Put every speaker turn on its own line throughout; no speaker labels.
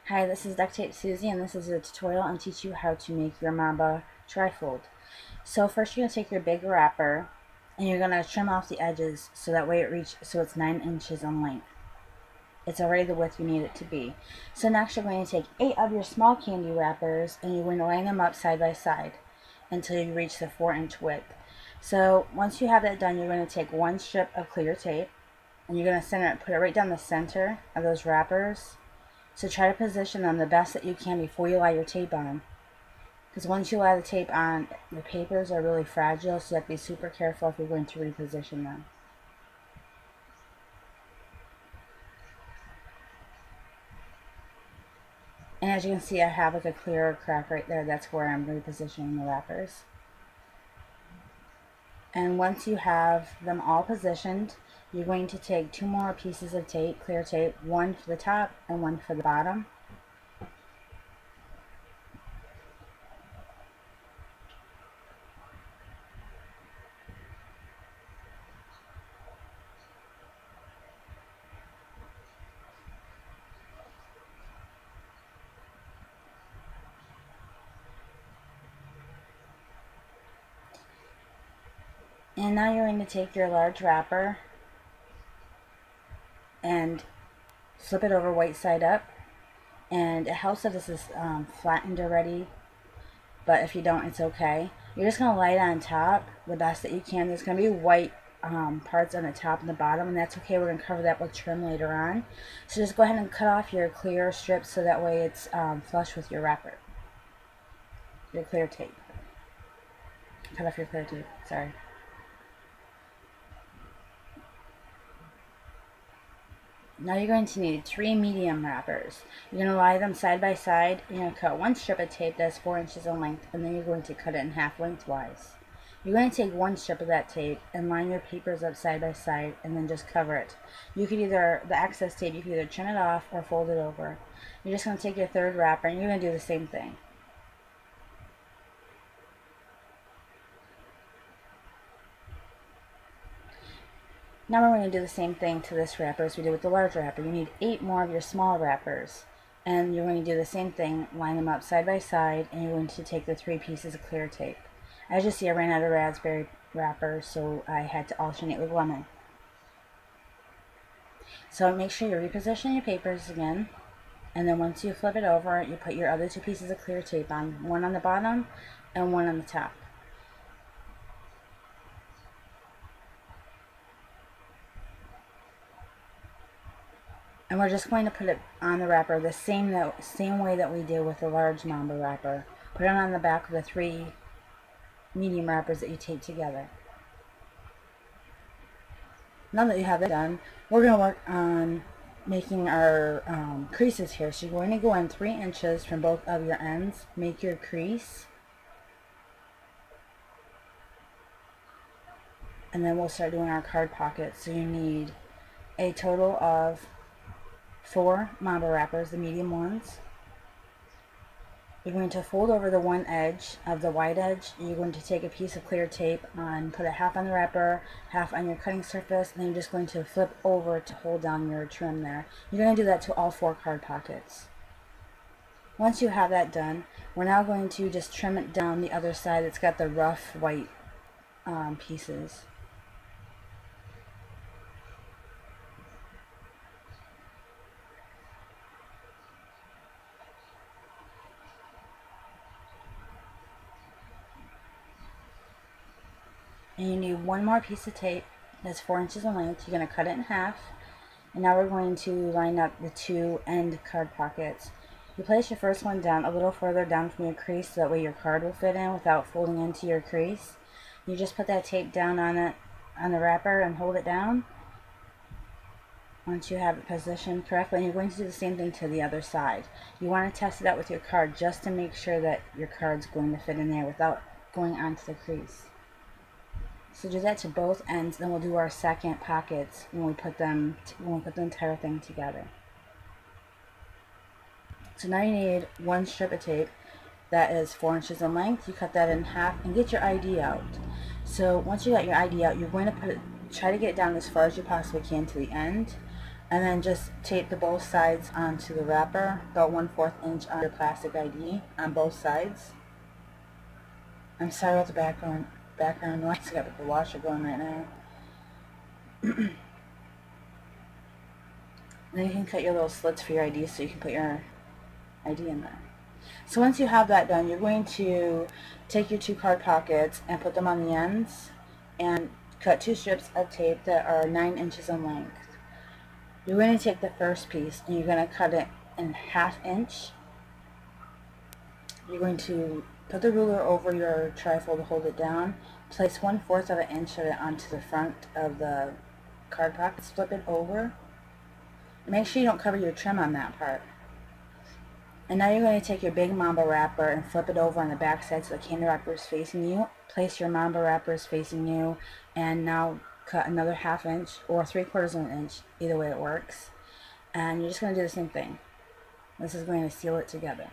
Hi, this is Duct Tape Susie, and this is a tutorial on teach you how to make your Mamba trifold. So first you're going to take your big wrapper and you're going to trim off the edges so that way it's 9 inches in length. It's already the width you need it to be. So next you're going to take 8 of your small candy wrappers and you're going to line them up side by side until you reach the 4-inch width. So once you have that done, you're going to take one strip of clear tape and you're going to put it right down the center of those wrappers. So try to position them the best that you can before you lay your tape on. Because once you lay the tape on, the papers are really fragile, so you have to be super careful if you're going to reposition them. And as you can see, I have like a clear crack right there. That's where I'm repositioning the wrappers. And once you have them all positioned, you're going to take 2 more pieces of tape, clear tape, one for the top and one for the bottom. And now you're going to take your large wrapper and flip it over white side up. And it helps if this is flattened already, but if you don't, it's okay. You're just going to lay it on top the best that you can. There's going to be white parts on the top and the bottom, and that's okay. We're going to cover that with trim later on. So just go ahead and cut off your clear strips so that way it's flush with your wrapper, your clear tape. Cut off your clear tape, sorry. Now you're going to need 3 medium wrappers. You're going to lie them side by side. You're going to cut one strip of tape that's 4 inches in length, and then you're going to cut it in half lengthwise. You're going to take one strip of that tape and line your papers up side by side and then just cover it. You could either, the excess tape, you could either trim it off or fold it over. You're just going to take your third wrapper and you're going to do the same thing. Now we're going to do the same thing to this wrapper as we did with the large wrapper. You need 8 more of your small wrappers. And you're going to do the same thing, line them up side by side, and you're going to take the 3 pieces of clear tape. As you see, I ran out of raspberry wrappers, so I had to alternate with lemon. So make sure you reposition your papers again, and then once you flip it over, you put your other 2 pieces of clear tape on, one on the bottom and one on the top. And we're just going to put it on the wrapper the same way that we did with the large Mamba wrapper. Put it on the back of the 3 medium wrappers that you tape together. Now that you have that done, we're going to work on making our creases here. So you're going to go in 3 inches from both of your ends, make your crease, and then we'll start doing our card pockets. So you need a total of 4 Mamba wrappers, the medium ones. You're going to fold over the one edge of the wide edge. You're going to take a piece of clear tape and put it half on the wrapper, half on your cutting surface, and then you're just going to flip over to hold down your trim there. You're going to do that to all 4 card pockets. Once you have that done, we're now going to just trim it down the other side that's got the rough white pieces. And you need one more piece of tape that's 4 inches in length. You're going to cut it in half. And now we're going to line up the 2 end card pockets. You place your first one down a little further down from your crease so that way your card will fit in without folding into your crease. You just put that tape down on the wrapper and hold it down. Once you have it positioned correctly, and you're going to do the same thing to the other side. You want to test it out with your card just to make sure that your card's going to fit in there without going onto the crease. So do that to both ends, then we'll do our second pockets when we put the entire thing together. So now you need one strip of tape that is 4 inches in length. You cut that in half and get your ID out. So once you got your ID out, you're going to try to get it down as far as you possibly can to the end, And then just tape the both sides onto the wrapper, about 1/4 inch on your plastic ID on both sides. I'm sorry about the background noise. I got the washer going right now. Then you can cut your little slits for your ID so you can put your ID in there. So once you have that done, you're going to take your 2 card pockets and put them on the ends and cut 2 strips of tape that are 9 inches in length. You're going to take the first piece and you're going to cut it in 1/2 inch. You're going to put the ruler over your trifold to hold it down. Place 1/4 of an inch of it onto the front of the card pockets. Flip it over. Make sure you don't cover your trim on that part. And now you're going to take your big Mamba wrapper and flip it over on the back side so the candy wrapper is facing you. Place your Mamba wrappers facing you, and now cut another 1/2 inch or 3/4 of an inch, either way it works. And you're just going to do the same thing. This is going to seal it together.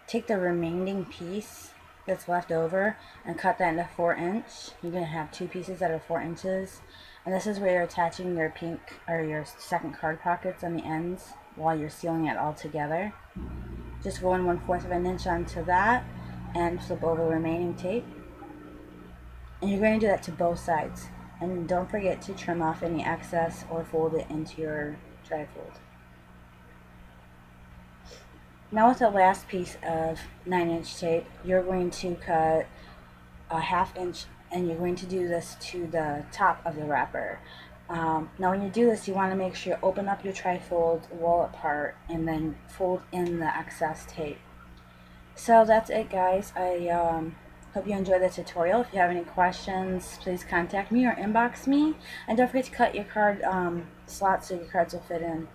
Take the remaining piece that's left over and cut that into 4 inch. You're going to have 2 pieces that are 4 inches. And this is where you're attaching your pink or your second card pockets on the ends while you're sealing it all together. Just go in 1/4 of an inch onto that and flip over the remaining tape. And you're going to do that to both sides. And don't forget to trim off any excess or fold it into your trifold. Now with the last piece of 9-inch tape, you're going to cut a 1/2 inch, and you're going to do this to the top of the wrapper. Now when you do this, you want to make sure you open up your trifold wall apart and then fold in the excess tape. So that's it, guys. I hope you enjoyed the tutorial. If you have any questions, please contact me or inbox me. And don't forget to cut your card slots so your cards will fit in.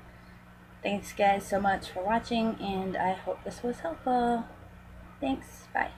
Thanks guys so much for watching, and I hope this was helpful. Thanks. Bye.